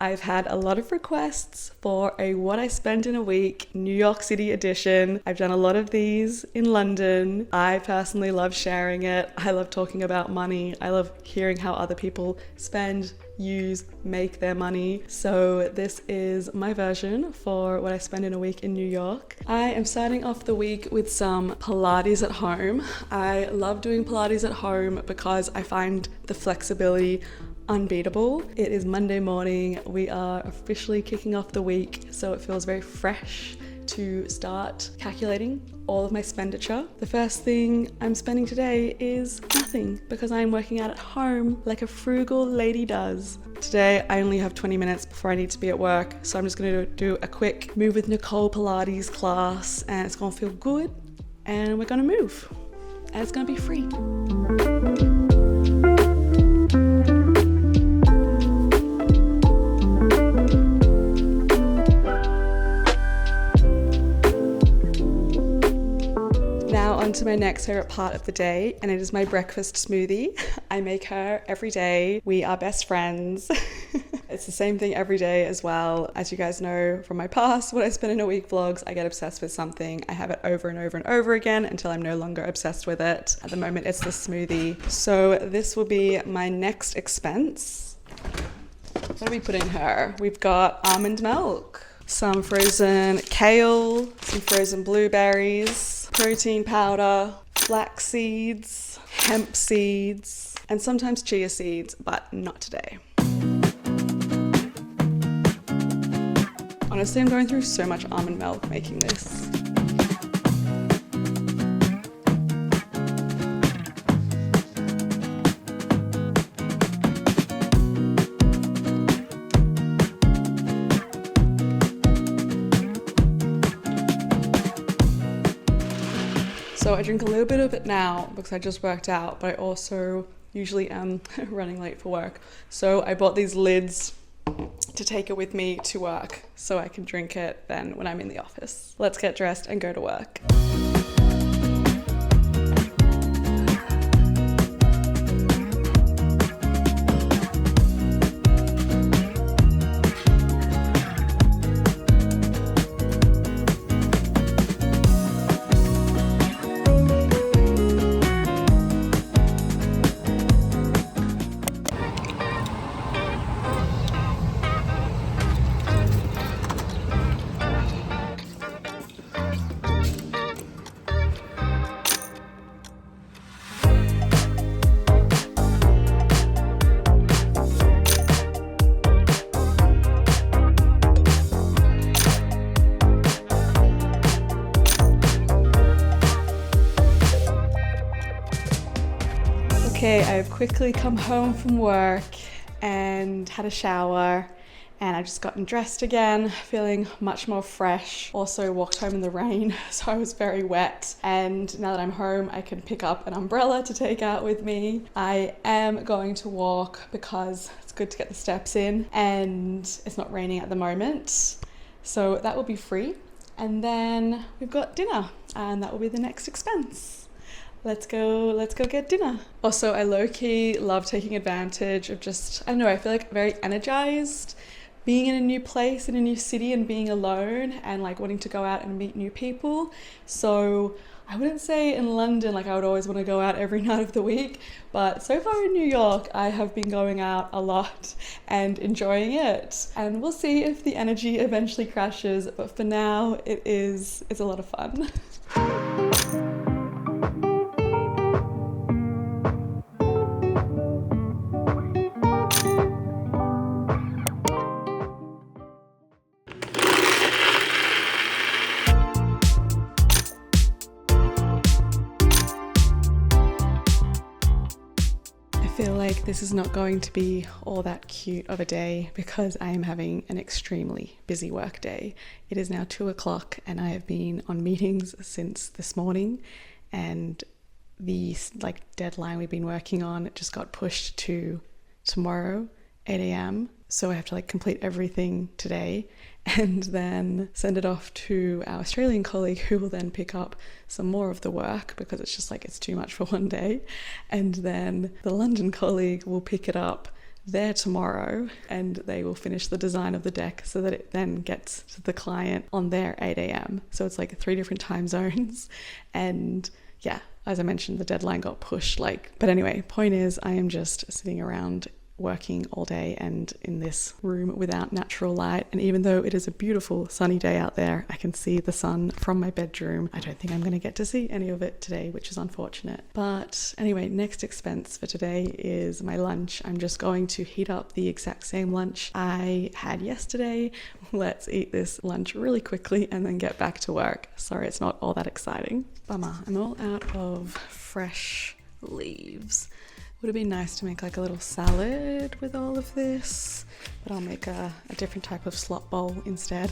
I've had a lot of requests for a what I spend in a week New York City edition. I've done a lot of these in London. I personally love sharing it. I love talking about money. I love hearing how other people spend, use, make their money. So this is my version for what I spend in a week in New York. I am starting off the week with some Pilates at home. I love doing Pilates at home because I find the flexibility unbeatable. It is Monday morning. We are officially kicking off the week, so it feels very fresh to start calculating all of my expenditure. The first thing I'm spending today is nothing because I'm working out at home like a frugal lady does. Today I only have 20 minutes before I need to be at work, so I'm just going to do a quick Move with Nicole Pilates class, and it's going to feel good, and we're going to move, and it's going to be free. To my next favorite part of the day, and it is my breakfast smoothie. I make her every day. We are best friends. It's the same thing every day as well. As you guys know from my past, what I spend in a week vlogs, I get obsessed with something. I have it over and over and over again until I'm no longer obsessed with it. At the moment, it's the smoothie. So this will be my next expense. What do we put in her? We've got almond milk, some frozen kale, some frozen blueberries, protein powder, flax seeds, hemp seeds, and sometimes chia seeds, but not today. Honestly, I'm going through so much almond milk making this. So I drink a little bit of it now because I just worked out, but I also usually am running late for work. So I bought these lids to take it with me to work so I can drink it then when I'm in the office. Let's get dressed and go to work. Okay, I've quickly come home from work and had a shower, and I've just gotten dressed again, feeling much more fresh. Also walked home in the rain, so I was very wet. And now that I'm home, I can pick up an umbrella to take out with me. I am going to walk because it's good to get the steps in, and it's not raining at the moment. So that will be free. And then we've got dinner, and that will be the next expense. Let's go get dinner. Also, I low-key love taking advantage of just, I don't know, I feel like very energized being in a new place, in a new city, and being alone and like wanting to go out and meet new people. So I wouldn't say in London, like I would always want to go out every night of the week, but so far in New York, I have been going out a lot and enjoying it. And we'll see if the energy eventually crashes, but for now, it's a lot of fun. I feel like this is not going to be all that cute of a day because I am having an extremely busy work day. It is now 2 o'clock and I have been on meetings since this morning, and the deadline we've been working on just got pushed to tomorrow, 8 a.m. So I have to complete everything today and then send it off to our Australian colleague, who will then pick up some more of the work because it's just it's too much for one day. And then the London colleague will pick it up there tomorrow, and they will finish the design of the deck so that it then gets to the client on their 8 a.m. So it's like 3 different time zones. And yeah, as I mentioned, the deadline got pushed. But anyway, point is, I am just sitting around working all day and in this room without natural light, and even though it is a beautiful sunny day out there, I can see the sun from my bedroom. I don't think I'm going to get to see any of it today, which is unfortunate. But anyway, next expense for today is my lunch. I'm just going to heat up the exact same lunch I had yesterday. Let's eat this lunch really quickly and then get back to work. Sorry, it's not all that exciting. Bummer, I'm all out of fresh leaves. Would have been nice to make like a little salad with all of this, but I'll make a different type of slot bowl instead.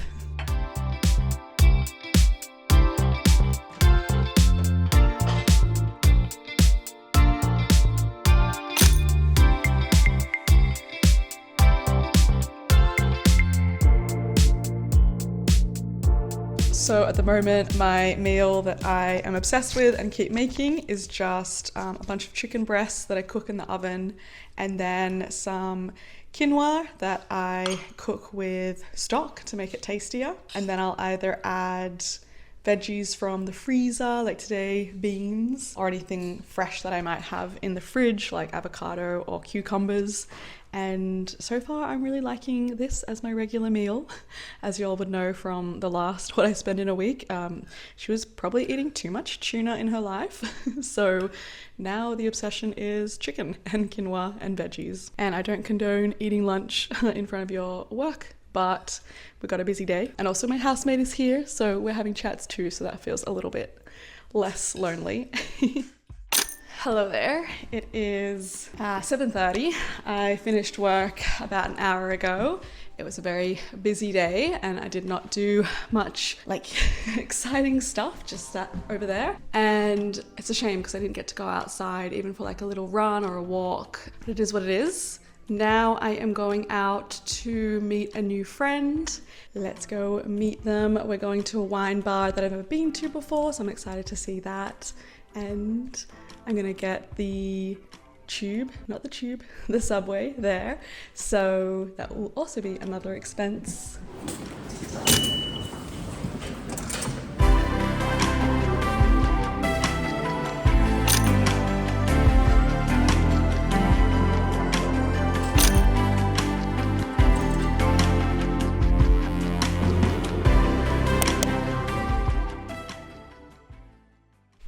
So at the moment, my meal that I am obsessed with and keep making is just a bunch of chicken breasts that I cook in the oven, and then some quinoa that I cook with stock to make it tastier. And then I'll either add veggies from the freezer, like today, beans, or anything fresh that I might have in the fridge, like avocado or cucumbers. And so far I'm really liking this as my regular meal. As you all would know from the last What I Spend in a Week, she was probably eating too much tuna in her life. So now the obsession is chicken and quinoa and veggies. And I don't condone eating lunch in front of your work, but we've got a busy day. And also my housemate is here, so we're having chats too, so that feels a little bit less lonely. Hello there, it is 7:30. I finished work about an hour ago. It was a very busy day and I did not do much exciting stuff, just sat over there. And it's a shame because I didn't get to go outside even for like a little run or a walk, but it is what it is. Now I am going out to meet a new friend. Let's go meet them. We're going to a wine bar that I've never been to before, so I'm excited to see that. And I'm gonna get the subway there. So that will also be another expense.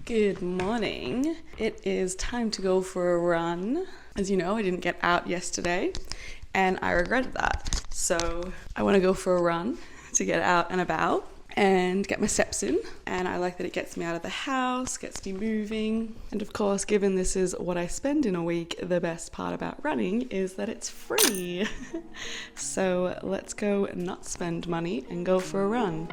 Good morning. It is time to go for a run. As you know, I didn't get out yesterday and I regretted that. So I want to go for a run to get out and about and get my steps in. And I like that it gets me out of the house, gets me moving. And of course, given this is what I spend in a week, the best part about running is that it's free. So let's go not spend money and go for a run.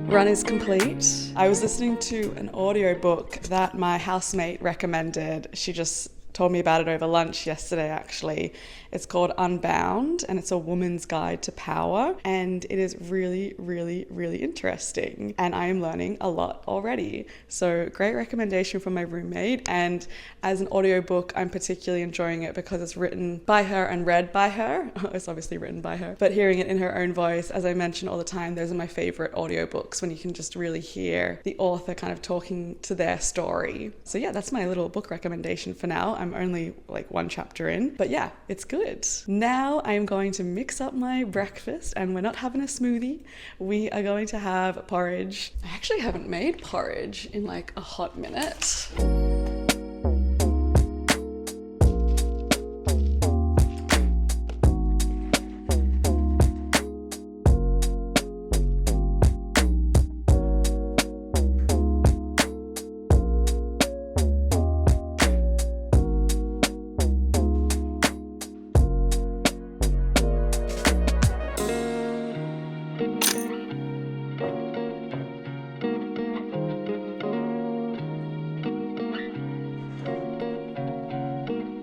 Run is complete. I was listening to an audiobook that my housemate recommended. She just told me about it over lunch yesterday, actually. It's called Unbound, and it's a woman's guide to power, and it is really, really, really interesting, and I am learning a lot already. So great recommendation from my roommate, and as an audiobook, I'm particularly enjoying it because it's written by her and read by her. It's obviously written by her, but hearing it in her own voice, as I mention all the time, those are my favorite audiobooks when you can just really hear the author kind of talking to their story. So yeah, that's my little book recommendation for now. I'm only like one chapter in, but yeah, it's good. Now I'm going to mix up my breakfast, and we're not having a smoothie. We are going to have porridge. I actually haven't made porridge in like a hot minute.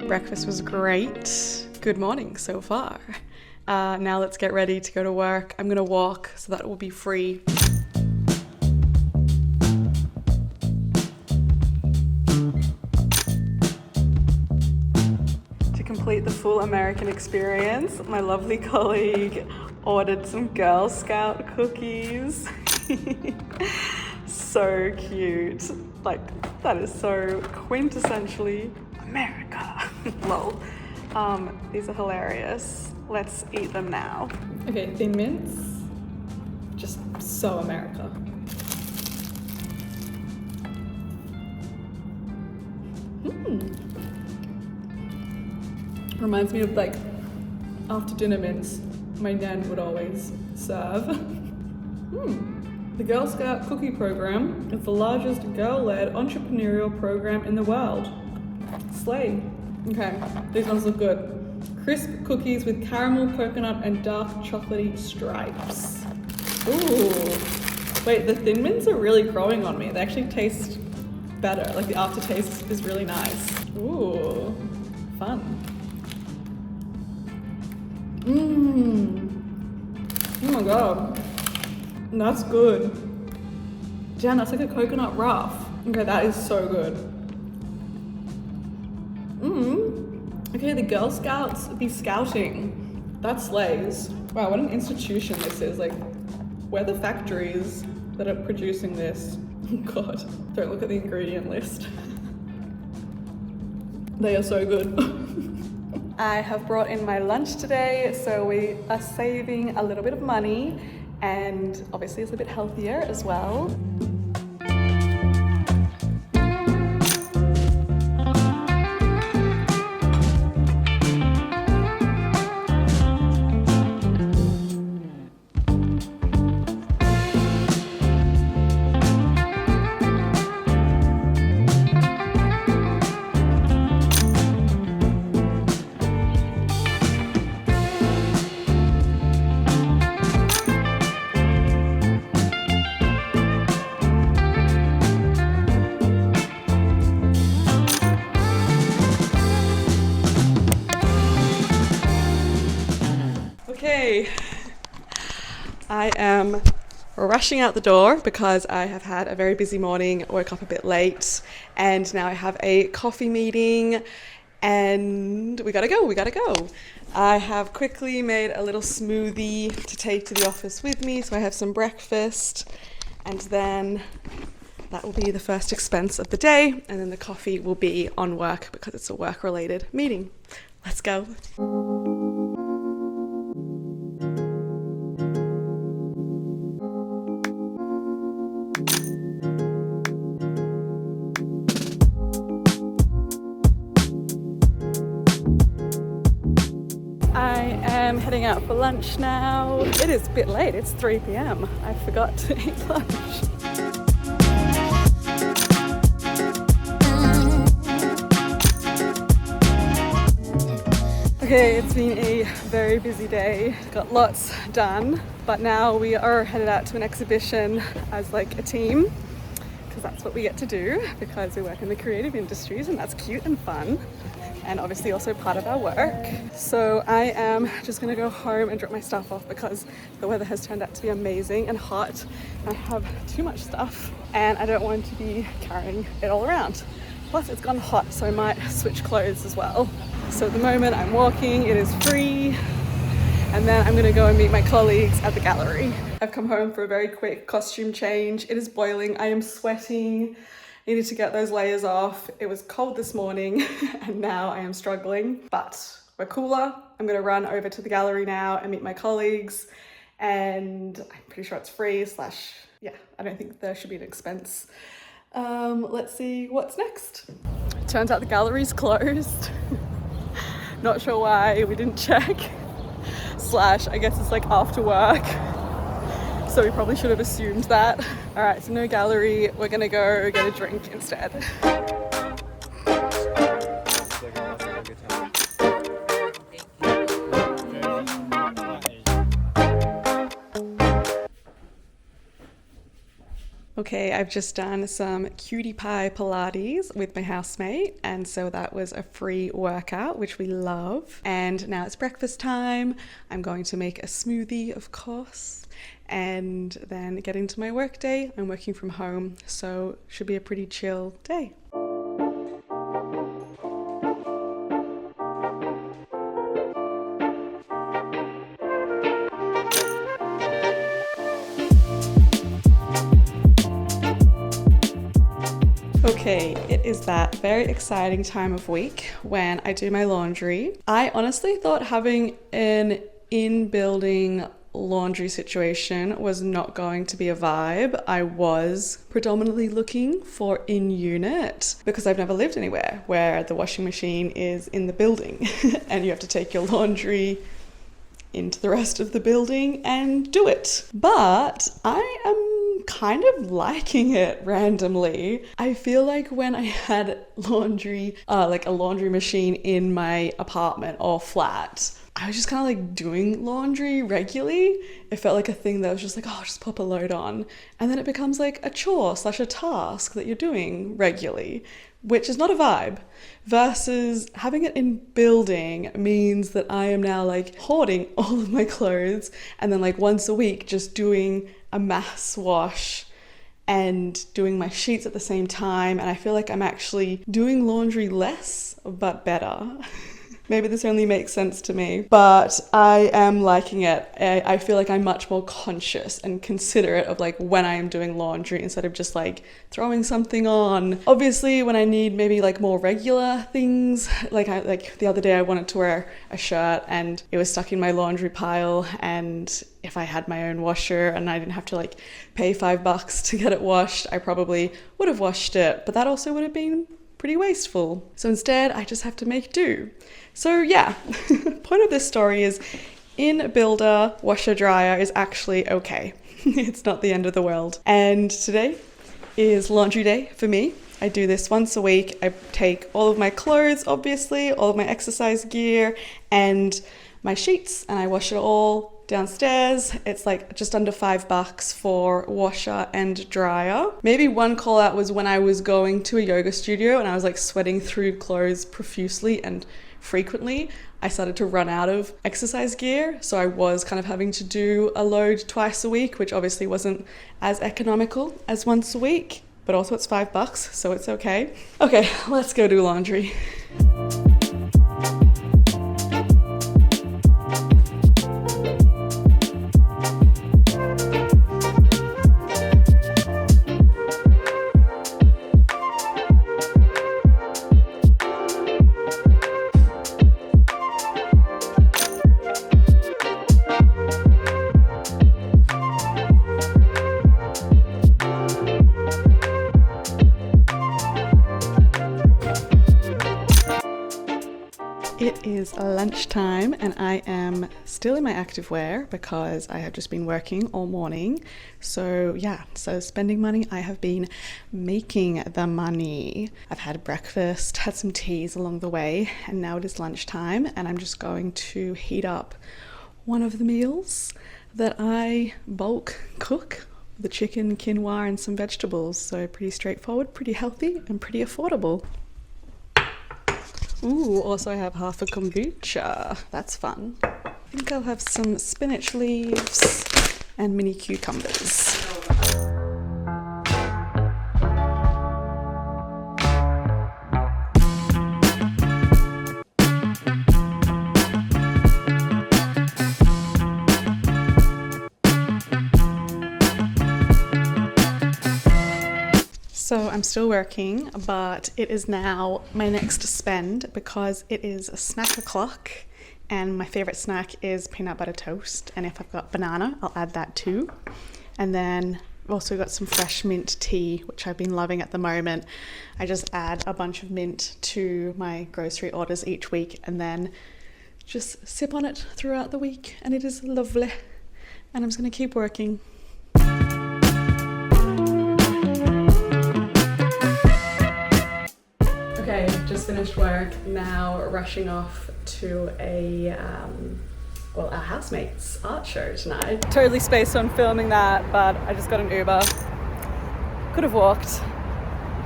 Breakfast was great. Good morning so far. Now let's get ready to go to work. I'm gonna walk, so that will be free. To complete complete the full American experience, my lovely colleague ordered some Girl Scout cookies. So cute. Like, that is so quintessentially America. Lol. These are hilarious. Let's eat them now. Okay, Thin Mints. Just so America. Reminds me of like after dinner mints my nan would always serve. The Girl Scout cookie program is the largest girl-led entrepreneurial program in the world. Slay. Okay, these ones look good. Crisp cookies with caramel, coconut, and dark chocolatey stripes. Ooh. Wait, the Thin Mints are really growing on me. They actually taste better. Like the aftertaste is really nice. Ooh, fun. Oh my god. That's good. Jen, that's like a coconut ruff. Okay, that is so good. Okay, the Girl Scouts be scouting. That slays. Wow, what an institution this is. Like, we're the factories that are producing this. Oh god, don't look at the ingredient list. They are so good. I have brought in my lunch today, so we are saving a little bit of money, and obviously it's a bit healthier as well. Okay, I am rushing out the door because I have had a very busy morning, woke up a bit late, and now I have a coffee meeting and we gotta go. I have quickly made a little smoothie to take to the office with me, so I have some breakfast, and then that will be the first expense of the day, and then the coffee will be on work because it's a work-related meeting. Let's go. I'm heading out for lunch now. It is a bit late, it's 3 p.m. I forgot to eat lunch. Okay, it's been a very busy day. Got lots done, but now we are headed out to an exhibition as like a team, because that's what we get to do because we work in the creative industries, and that's cute and fun. And obviously also part of our work. So I am just gonna go home and drop my stuff off because the weather has turned out to be amazing and hot. I have too much stuff and I don't want to be carrying it all around. Plus it's gone hot, so I might switch clothes as well. So at the moment I'm walking, it is free, and then I'm gonna go and meet my colleagues at the gallery. I've come home for a very quick costume change. It is boiling, I am sweating. Needed to get those layers off. It was cold this morning and now I am struggling, but we're cooler. I'm gonna run over to the gallery now and meet my colleagues, and I'm pretty sure it's free slash, yeah, I don't think there should be an expense. Let's see what's next. Turns out the gallery's closed. Not sure why, we didn't check. Slash, I guess it's like after work. So we probably should have assumed that. All right, so no gallery. We're gonna go get a drink instead. Okay, I've just done some cutie pie Pilates with my housemate, and so that was a free workout, which we love. And now it's breakfast time. I'm going to make a smoothie, of course, and then get into my work day. I'm working from home, so should be a pretty chill day. Okay, it is that very exciting time of week when I do my laundry. I honestly thought having an in-building laundry situation was not going to be a vibe. I was predominantly looking for in-unit because I've never lived anywhere where the washing machine is in the building and you have to take your laundry into the rest of the building and do it. But I am kind of liking it randomly. I feel like when I had laundry, like a laundry machine in my apartment or flat, I was just kind of like doing laundry regularly. It felt like a thing that was just like, oh, just pop a load on. And then it becomes like a chore / a task that you're doing regularly, which is not a vibe. Versus having it in building means that I am now like hoarding all of my clothes and then like once a week just doing a mass wash and doing my sheets at the same time. And I feel like I'm actually doing laundry less but better. Maybe this only makes sense to me, but I am liking it. I feel like I'm much more conscious and considerate of like when I am doing laundry instead of just like throwing something on. Obviously, when I need maybe like more regular things, like the other day I wanted to wear a shirt and it was stuck in my laundry pile, and if I had my own washer and I didn't have to like pay $5 to get it washed, I probably would have washed it, but that also would have been pretty wasteful. So instead, I just have to make do. So yeah, point of this story is in builder washer dryer is actually okay. It's not the end of the world. And today is laundry day for me. I do this once a week. I take all of my clothes, obviously, all of my exercise gear and my sheets, and I wash it all downstairs. It's like just under $5 for washer and dryer. Maybe one call out was when I was going to a yoga studio and I was like sweating through clothes profusely and frequently. I started to run out of exercise gear, so I was kind of having to do a load twice a week, which obviously wasn't as economical as once a week, but also it's $5, so it's okay. Okay, let's go do laundry. It is lunchtime and I am still in my activewear because I have just been working all morning. So yeah, so spending money, I have been making the money. I've had breakfast, had some teas along the way, and now it is lunchtime and I'm just going to heat up one of the meals that I bulk cook. The chicken, quinoa and some vegetables. So pretty straightforward, pretty healthy and pretty affordable. Ooh, also I have half a kombucha. That's fun. I think I'll have some spinach leaves and mini cucumbers. So I'm still working, but it is now my next spend because it is snack o'clock and my favorite snack is peanut butter toast. And if I've got banana, I'll add that too. And then I've also got some fresh mint tea, which I've been loving at the moment. I just add a bunch of mint to my grocery orders each week and then just sip on it throughout the week. And it is lovely. And I'm just gonna keep working. Okay, just finished work, now rushing off to our housemate's art show tonight. Totally spaced on filming that, but I just got an Uber. Could have walked.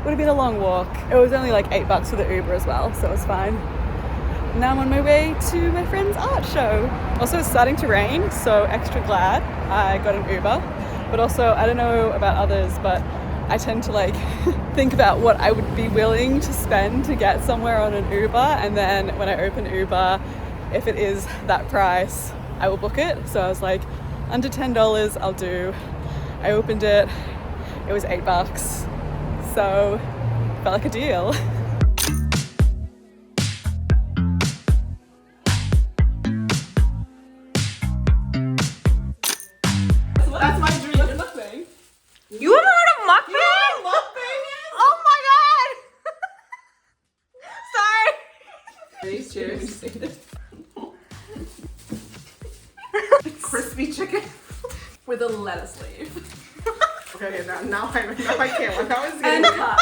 Would have been a long walk. It was only like $8 for the Uber as well, so it was fine. Now I'm on my way to my friend's art show. Also, it's starting to rain, so extra glad I got an Uber. But also, I don't know about others, but I tend to like think about what I would be willing to spend to get somewhere on an Uber, and then when I open Uber, if it is that price, I will book it. So I was like, under $10 I'll do. I opened it, it was $8. So Felt like a deal. That's my dream. What's mukbang? You haven't heard of mukbang? Mukbang? Oh my god! Sorry. Cheers. Crispy chicken with a lettuce leaf. Okay, now I can't. Now it's getting cut.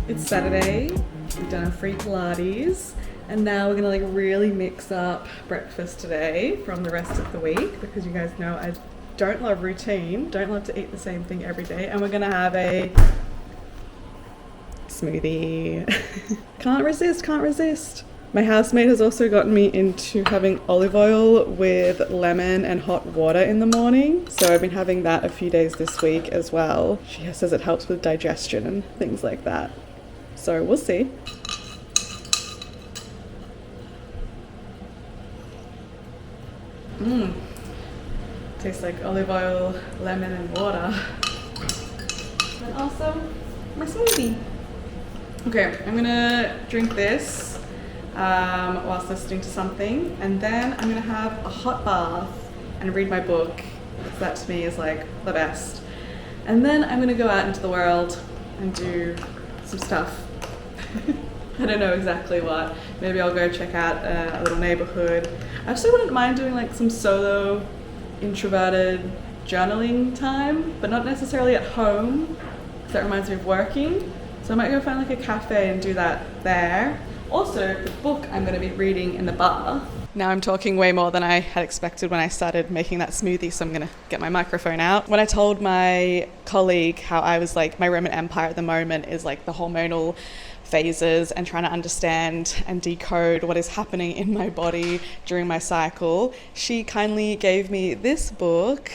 It's Saturday, we've done a free Pilates, and now we're gonna like really mix up breakfast today from the rest of the week, because you guys know I don't love routine, don't love to eat the same thing every day, and we're gonna have a smoothie. Can't resist. My housemate has also gotten me into having olive oil with lemon and hot water in the morning. So I've been having that a few days this week as well. She says it helps with digestion and things like that. So we'll see. Tastes like olive oil, lemon and water. And also my smoothie. Okay, I'm gonna drink this whilst listening to something, and then I'm gonna have a hot bath and read my book, because that to me is like the best. And then I'm gonna go out into the world and do some stuff. I don't know exactly what. Maybe I'll go check out a little neighborhood. I actually wouldn't mind doing like some solo introverted journaling time, but not necessarily at home, because that reminds me of working. So I might go find like a cafe and do that there. Also, the book I'm going to be reading in the bar. Now I'm talking way more than I had expected when I started making that smoothie, so I'm going to get my microphone out. When I told my colleague how I was like, my Roman Empire at the moment is like the hormonal phases and trying to understand and decode what is happening in my body during my cycle, she kindly gave me this book,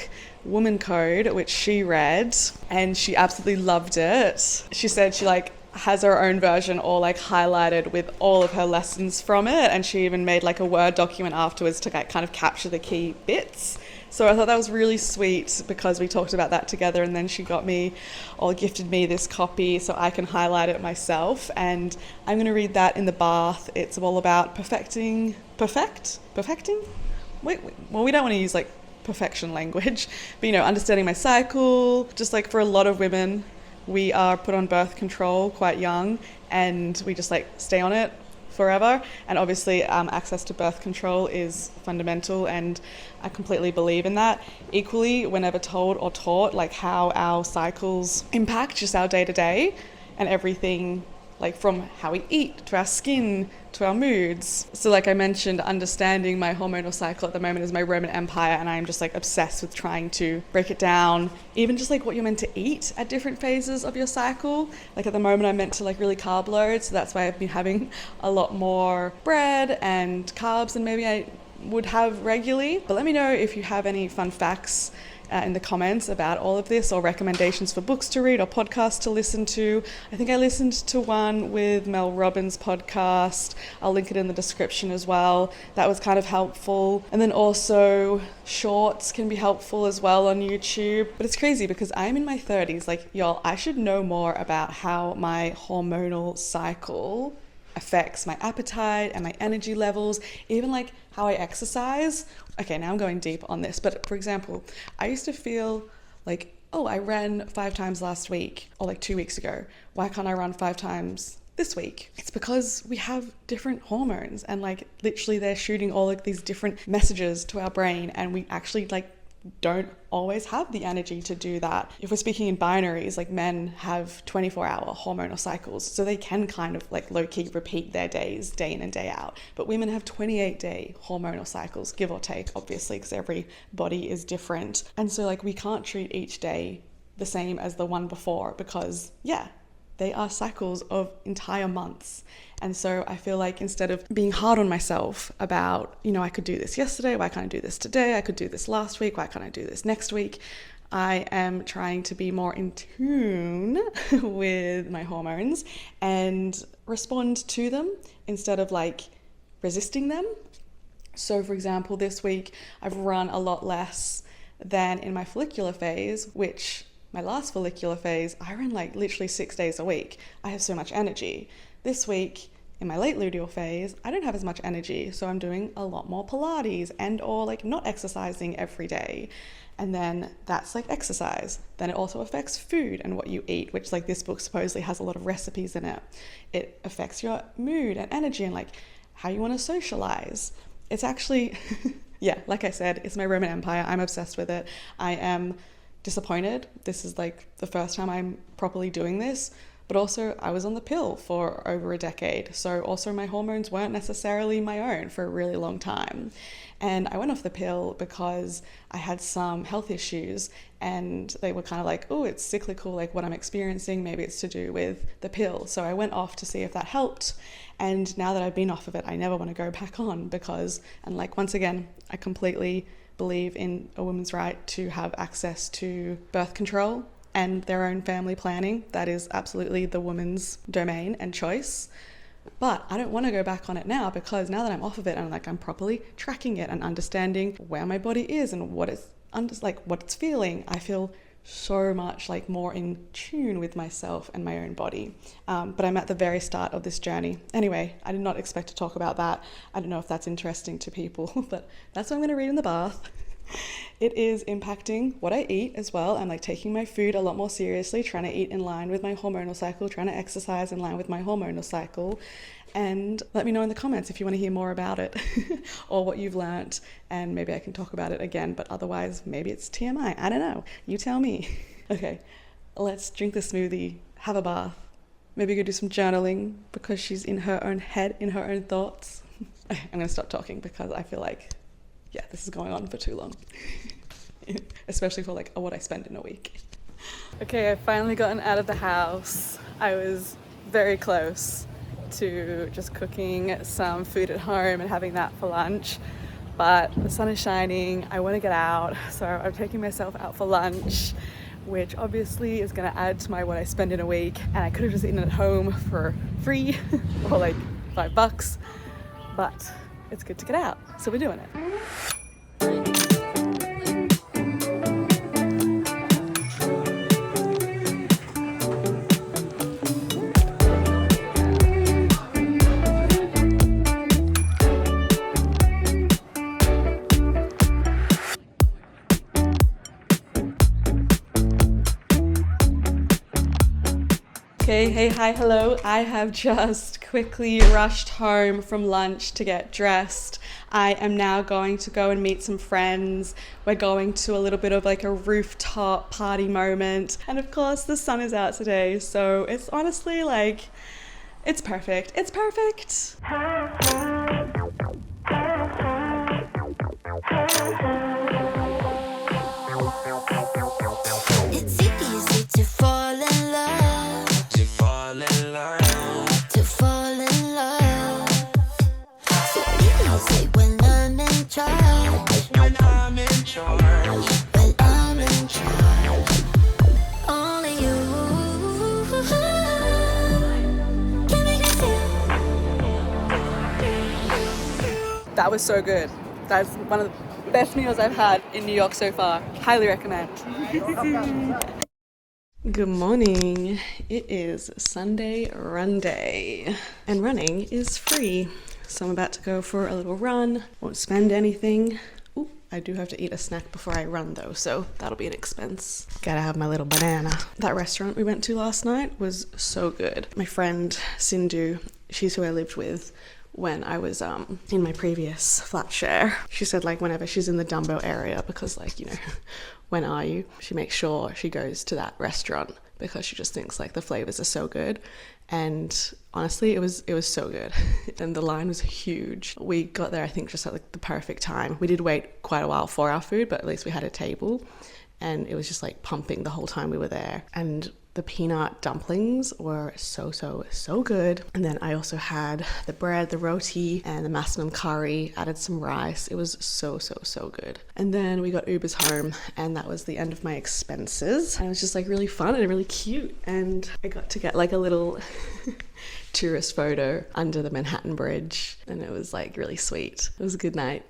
Woman Code, which she read, and she absolutely loved it. She said she like has her own version all like highlighted with all of her lessons from it, and she even made like a Word document afterwards to like kind of capture the key bits. So I thought that was really sweet, because we talked about that together, and then she gifted me this copy so I can highlight it myself, and I'm going to read that in the bath. It's all about perfecting? Wait, well, we don't want to use like perfection language, but you know, understanding my cycle. Just like for a lot of women, we are put on birth control quite young, and we just like stay on it forever. And obviously access to birth control is fundamental, and I completely believe in that. Equally, we're never told or taught like how our cycles impact just our day-to-day and everything, like from how we eat to our skin to our moods. So like I mentioned, understanding my hormonal cycle at the moment is my Roman Empire, and I'm just like obsessed with trying to break it down, even just like what you're meant to eat at different phases of your cycle. Like at the moment I'm meant to like really carb load, so that's why I've been having a lot more bread and carbs than maybe I would have regularly. But let me know if you have any fun facts in the comments about all of this, or recommendations for books to read or podcasts to listen to. I think I listened to one with Mel Robbins' podcast. I'll link it in the description as well. That was kind of helpful. And then also shorts can be helpful as well on YouTube. But it's crazy because I'm in my 30s. Like, y'all, I should know more about how my hormonal cycle affects my appetite and my energy levels, even like how I exercise. Okay, now I'm going deep on this, but for example, I used to feel like, oh, I ran 5 times last week, or like 2 weeks ago. Why can't I run 5 times this week? It's because we have different hormones, and like literally they're shooting all like these different messages to our brain, and we actually like don't always have the energy to do that. If we're speaking in binaries, like men have 24-hour hormonal cycles, so they can kind of like low-key repeat their days day in and day out. But women have 28-day hormonal cycles, give or take, obviously, because every body is different. And so like we can't treat each day the same as the one before, because yeah, they are cycles of entire months. And so I feel like instead of being hard on myself about, I could do this yesterday, why can't I do this today? I could do this last week, why can't I do this next week? I am trying to be more in tune with my hormones and respond to them instead of like resisting them. So for example, this week I've run a lot less than in my follicular phase, which my last follicular phase, I ran like literally 6 days a week. I have so much energy. This week, in my late luteal phase, I don't have as much energy, so I'm doing a lot more Pilates and or like not exercising every day. And then that's like exercise. Then it also affects food and what you eat, which like this book supposedly has a lot of recipes in it. It affects your mood and energy and like how you want to socialize. It's actually, yeah, like I said, it's my Roman Empire. I'm obsessed with it. I am disappointed. This is like the first time I'm properly doing this, but also I was on the pill for over a decade. So also my hormones weren't necessarily my own for a really long time. And I went off the pill because I had some health issues and they were kind of like, oh, it's cyclical, like what I'm experiencing, maybe it's to do with the pill. So I went off to see if that helped. And now that I've been off of it, I never want to go back on because, and like once again, I completely believe in a woman's right to have access to birth control and their own family planning. That is absolutely the woman's domain and choice. But I don't want to go back on it now because now that I'm off of it and like I'm properly tracking it and understanding where my body is and what it's feeling, I feel so much like more in tune with myself and my own body. But I'm at the very start of this journey. Anyway, I did not expect to talk about that. I don't know if that's interesting to people, but that's what I'm going to read in the bath. It is impacting what I eat as well. I'm like taking my food a lot more seriously, trying to eat in line with my hormonal cycle, trying to exercise in line with my hormonal cycle. And let me know in the comments if you want to hear more about it or what you've learnt, and maybe I can talk about it again, but otherwise maybe it's TMI. I don't know. You tell me. Okay, let's drink the smoothie, have a bath, maybe go do some journaling because she's in her own head, in her own thoughts. Okay, I'm going to stop talking because I feel like, yeah, this is going on for too long, especially for like what I spend in a week. Okay, I've finally gotten out of the house. I was very close to just cooking some food at home and having that for lunch, but the sun is shining. I want to get out, so I'm taking myself out for lunch, which obviously is going to add to what I spend in a week, and I could have just eaten at home for free or like $5, but it's good to get out, so we're doing it. Okay, hey, hi, hello. I have just quickly rushed home from lunch to get dressed. I am now going to go and meet some friends. We're going to a little bit of like a rooftop party moment. And of course the sun is out today, so it's honestly like, it's perfect. It's perfect. It's easy to fall in love. To fall in love. So easy when I'm in charge. When I'm in charge. Only you can make me feel. That was so good. That's one of the best meals I've had in New York so far. Highly recommend. Good morning. It is Sunday run day, and running is free. So I'm about to go for a little run. Won't spend anything. Ooh, I do have to eat a snack before I run though, so that'll be an expense. Gotta have my little banana. That restaurant we went to last night was so good. My friend Sindhu, she's who I lived with when I was in my previous flat share. She said like whenever she's in the Dumbo area, because like, you know, when are you? She makes sure she goes to that restaurant because she just thinks like the flavors are so good. And honestly, it was so good. And the line was huge. We got there, I think, just at like the perfect time. We did wait quite a while for our food, but at least we had a table, and it was just like pumping the whole time we were there. And The peanut dumplings were so good. And then I also had the bread, the roti, and the masinam curry, added some rice. It was so good. And then we got Ubers home, and that was the end of my expenses. And it was just like really fun and really cute. And I got to get like a little tourist photo under the Manhattan Bridge, and it was like really sweet. It was a good night.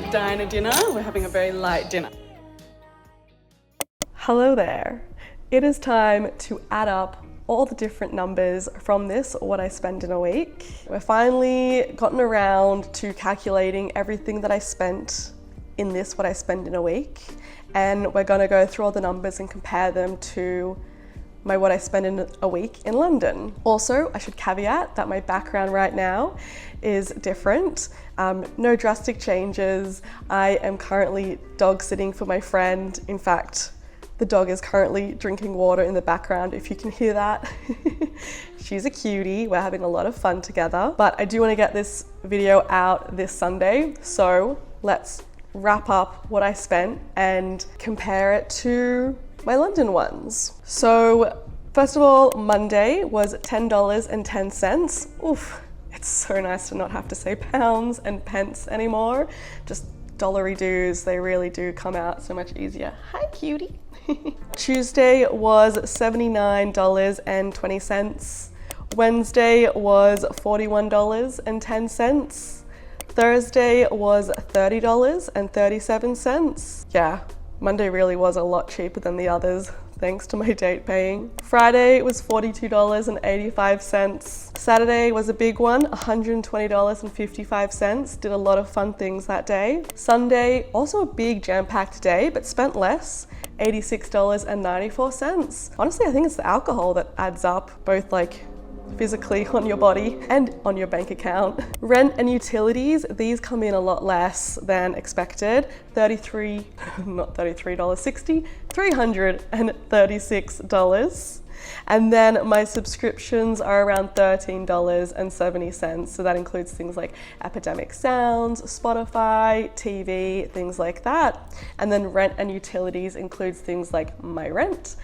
Diner dinner. We're having a very light dinner. Hello there. It is time to add up all the different numbers from this, what I spend in a week. We're finally gotten around to calculating everything that I spent in this, what I spend in a week. And we're gonna go through all the numbers and compare them to my what I spend in a week in London. Also, I should caveat that my background right now is different. No drastic changes. I am currently dog sitting for my friend. In fact, the dog is currently drinking water in the background, if you can hear that. She's a cutie. We're having a lot of fun together. But I do want to get this video out this Sunday, so let's wrap up what I spent and compare it to my London ones. So first of all, Monday was $10.10. Oof, it's so nice to not have to say pounds and pence anymore. Just dollary dues, they really do come out so much easier. Hi, cutie. Tuesday was $79.20. Wednesday was $41.10. Thursday was $30.37. Yeah, Monday really was a lot cheaper than the others, thanks to my date paying. Friday was $42.85. Saturday was a big one, $120.55. Did a lot of fun things that day. Sunday, also a big jam-packed day, but spent less, $86.94. Honestly, I think it's the alcohol that adds up, both like physically on your body and on your bank account. Rent and utilities, these come in a lot less than expected. $336. And then my subscriptions are around $13.70. So that includes things like Epidemic Sounds, Spotify, TV, things like that. And then rent and utilities includes things like my rent,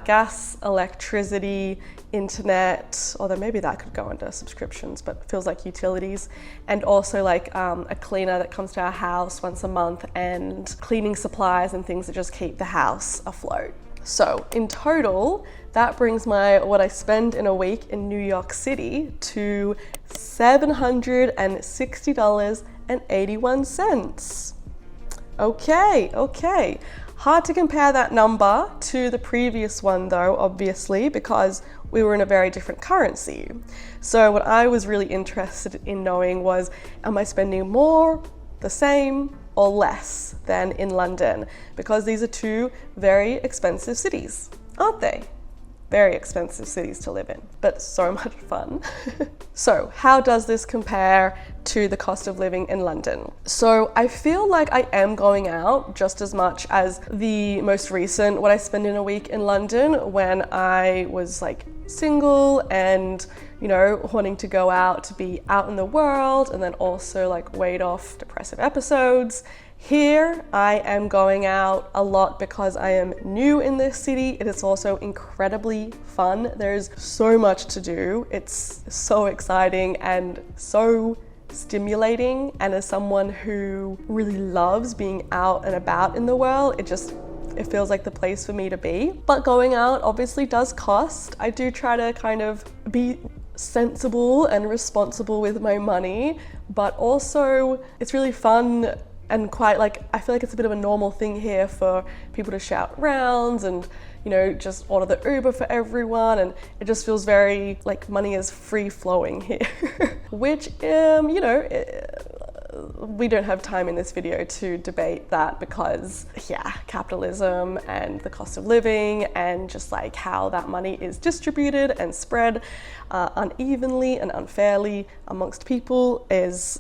gas, electricity, internet, although maybe that could go under subscriptions, but it feels like utilities, and also like a cleaner that comes to our house once a month, and cleaning supplies and things that just keep the house afloat. So in total, that brings my what I spend in a week in New York City to $760.81. Okay. Hard to compare that number to the previous one though, obviously, because we were in a very different currency. So what I was really interested in knowing was, am I spending more, the same, or less than in London? Because these are two very expensive cities, aren't they? very expensive cities to live in, but so much fun. So how does this compare to the cost of living in London? So I feel like I am going out just as much as the most recent what I spend in a week in London when I was like single and, you know, wanting to go out to be out in the world and then also like wade off depressive episodes. Here, I am going out a lot because I am new in this city. It is also incredibly fun. There's so much to do. It's so exciting and so stimulating. And as someone who really loves being out and about in the world, it feels like the place for me to be. But going out obviously does cost. I do try to kind of be sensible and responsible with my money, but also it's really fun and quite like, I feel like it's a bit of a normal thing here for people to shout rounds and, you know, just order the Uber for everyone, and it just feels very like money is free flowing here. Which, you know, we don't have time in this video to debate that because, yeah, capitalism and the cost of living and just like how that money is distributed and spread unevenly and unfairly amongst people is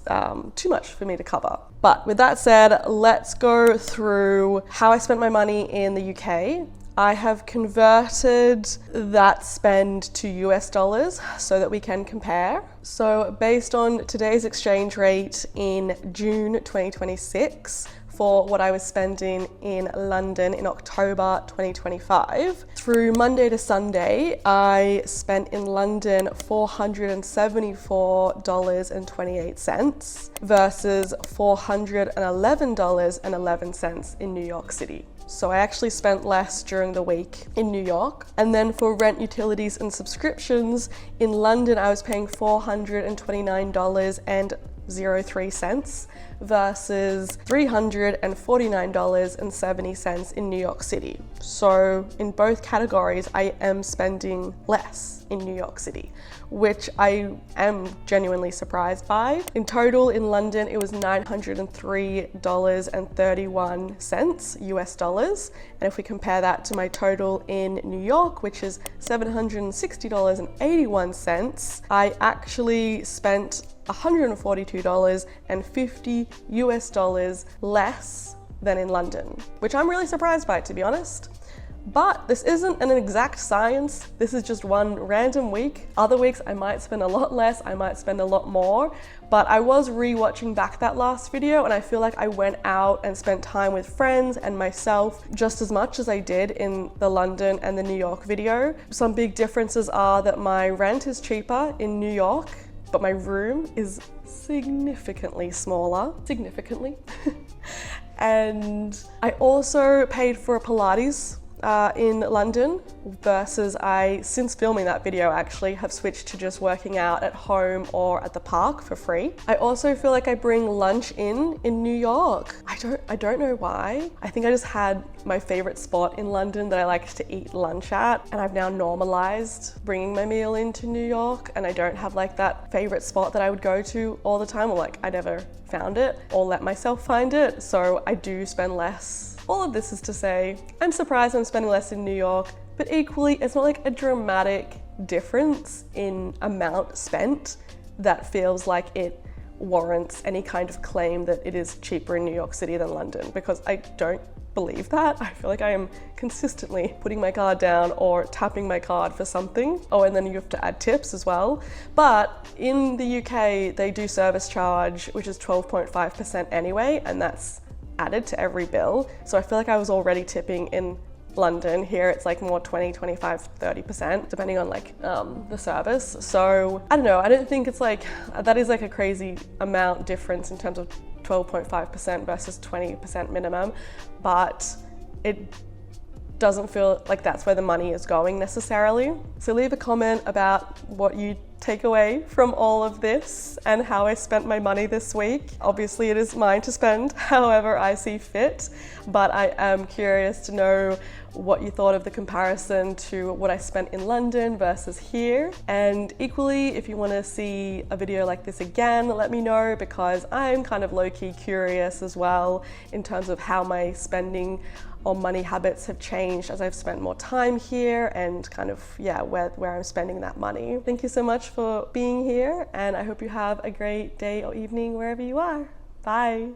too much for me to cover. But with that said, let's go through how I spent my money in the UK. I have converted that spend to US dollars so that we can compare. So based on today's exchange rate in June 2026, for what I was spending in London in October 2025. Through Monday to Sunday, I spent in London $474.28 versus $411.11 in New York City. So I actually spent less during the week in New York. And then for rent, utilities and subscriptions, in London I was paying $429.03 versus $349.70 in New York City. So in both categories, I am spending less in New York City, which I am genuinely surprised by. In total in London, it was $903.31 US dollars. And if we compare that to my total in New York, which is $760.81, I actually spent $142.50 US dollars less than in London, which I'm really surprised by, to be honest. But this isn't an exact science. This is just one random week. Other weeks I might spend a lot less, I might spend a lot more, but I was re-watching back that last video and I feel like I went out and spent time with friends and myself just as much as I did in the London and the New York video. Some big differences are that my rent is cheaper in New York, but my room is significantly smaller, and I also paid for a Pilates in London versus since filming that video actually have switched to just working out at home or at the park for free. I also feel like I bring lunch in New York. I don't know why. I think I just had my favorite spot in London that I like to eat lunch at, and I've now normalized bringing my meal into New York, and I don't have like that favorite spot that I would go to all the time, or like I never found it or let myself find it, so I do spend less. All of this is to say, I'm surprised I'm spending less in New York, but equally, it's not like a dramatic difference in amount spent that feels like it warrants any kind of claim that it is cheaper in New York City than London, because I don't believe that. I feel like I am consistently putting my card down or tapping my card for something. Oh, and then you have to add tips as well. But in the UK, they do service charge, which is 12.5% anyway, and that's added to every bill. So I feel like I was already tipping in London. Here it's like more 20, 25, 30%, depending on like the service. So I don't know, I don't think it's like, that is like a crazy amount difference in terms of 12.5% versus 20% minimum, but it doesn't feel like that's where the money is going necessarily. So leave a comment about what you take away from all of this and how I spent my money this week. Obviously it is mine to spend however I see fit, but I am curious to know what you thought of the comparison to what I spent in London versus here. And equally, if you want to see a video like this again, let me know, because I'm kind of low-key curious as well in terms of how my spending or money habits have changed as I've spent more time here and kind of, yeah, where I'm spending that money. Thank you so much for being here, and I hope you have a great day or evening wherever you are. Bye.